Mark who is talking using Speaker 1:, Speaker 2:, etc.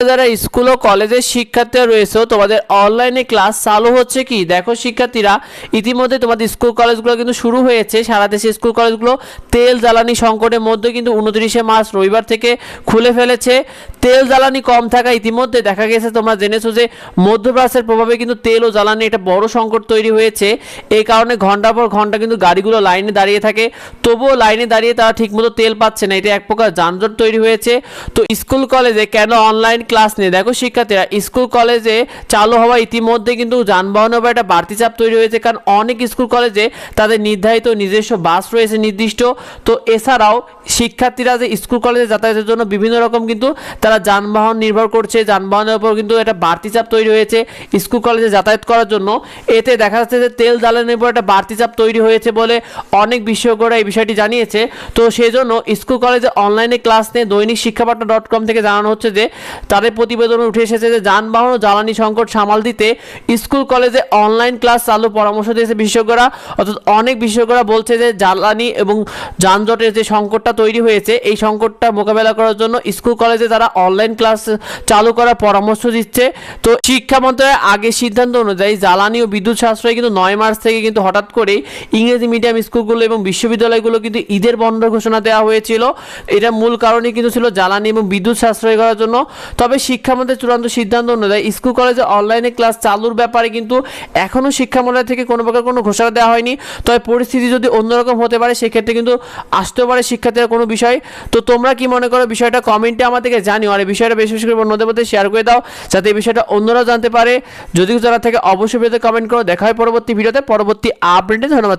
Speaker 1: যারা স্কুল ও কলেজের শিক্ষার্থীরা রয়েছে তোমাদের অনলাইনে ক্লাস চালু হচ্ছে কি? দেখো শিক্ষার্থীরা, ইতিমধ্যে তোমাদের স্কুল কলেজগুলো কিন্তু শুরু হয়েছে। সারা দেশে স্কুল কলেজগুলো তেল জ্বালানি সংকটের মধ্যে কিন্তু 29শে মার্চ রবিবার থেকে খুলে ফেলেছে। তেল জ্বালানি কম থাকা ইতিমধ্যে দেখা গেছে, তোমরা জেনেছো যে মধ্যপ্রাচ্যের প্রভাবে কিন্তু তেল ও জ্বালানি একটা বড় সংকট তৈরি হয়েছে। এই কারণে ঘন্টা পর ঘন্টা কিন্তু গাড়িগুলো লাইনে দাঁড়িয়ে থাকে, তবুও লাইনে দাঁড়িয়ে তারা ঠিকমতো তেল পাচ্ছে না। এটা এক প্রকার যানজট তৈরি হয়েছে। তো স্কুল কলেজে কেন অনলাইন ক্লাস নেই? দেখো শিক্ষার্থীরা, স্কুল কলেজে চালু হওয়া ইতিমধ্যে কিন্তু যানবাহনের উপর একটা বাড়তি চাপ তৈরি হয়েছে, কারণ অনেক স্কুল কলেজে তাদের নির্ধারিত নিজস্ব বাস রয়েছে নির্দিষ্ট। তো এছাড়াও শিক্ষার্থীরা যে স্কুল কলেজে যাতায়াতের জন্য বিভিন্ন রকম কিন্তু তারা যানবাহন নির্ভর করছে, যানবাহনের উপর কিন্তু একটা বাড়তি চাপ তৈরি হয়েছে স্কুল কলেজে যাতায়াত করার জন্য। এতে দেখা যাচ্ছে যে তেল জ্বালানির উপর একটা বাড়তি চাপ তৈরি হয়েছে বলে অনেক বিশেষজ্ঞরা এই বিষয়টি জানিয়েছে। তো সেই জন্য স্কুল কলেজে অনলাইনে ক্লাস নিয়ে দৈনিক শিক্ষাবার্তা.com থেকে জানানো হচ্ছে যে তাদের প্রতিবেদনে উঠে এসেছে যে যানবাহন ও জ্বালানি সংকট সামাল দিতে স্কুল কলেজে অনলাইন ক্লাস চালুর পরামর্শ দিয়েছে বিশেষজ্ঞরা। অর্থাৎ অনেক বিশেষজ্ঞরা বলছে যে জ্বালানি এবং যানজটের যে সংকটটা তৈরি হয়েছে, এই সংকটটা মোকাবেলা করার জন্য স্কুল কলেজে তারা অনলাইন ক্লাস চালু করার পরামর্শ দিচ্ছে। তো শিক্ষা মন্ত্রণালয়ের আগের সিদ্ধান্ত অনুযায়ী জ্বালানি ও বিদ্যুৎ সাশ্রয় কিন্তু 9 মার্চ থেকে কিন্তু হঠাৎ করেই ইংরেজি মিডিয়াম স্কুলগুলো এবং বিশ্ববিদ্যালয়গুলো কিন্তু ঈদের বন্ধের ঘোষণা দেওয়া হয়েছিল। এটা মূল কারণই কিন্তু ছিল জ্বালানি এবং বিদ্যুৎ সাশ্রয় করার জন্য। তবে শিক্ষামন্ত্রীর চূড়ান্ত সিদ্ধান্ত অনুযায়ী স্কুল কলেজে অনলাইনে ক্লাস চালুর ব্যাপারে কিন্তু এখনও শিক্ষা মন্ত্রণালয় থেকে কোনো প্রকার কোনো ঘোষণা দেওয়া হয়নি। তবে পরিস্থিতি যদি অন্যরকম হতে পারে সেক্ষেত্রে কিন্তু আসতেও পারে শিক্ষার্থীরা কোনো বিষয়। তো তোমরা কি মনে করো বিষয়টা কমেন্টে আমাদেরকে জানিও, আর এই বিষয়টা বেশি বেশি করে অন্যদের মধ্যে শেয়ার করে দাও যাতে এই বিষয়টা অন্যরাও জানতে পারে। যদি জানা থাকে অবশ্যই ভিডিওতে কমেন্ট করো। দেখা হয় পরবর্তী ভিডিওতে পরবর্তী আপডেটে। ধন্যবাদ।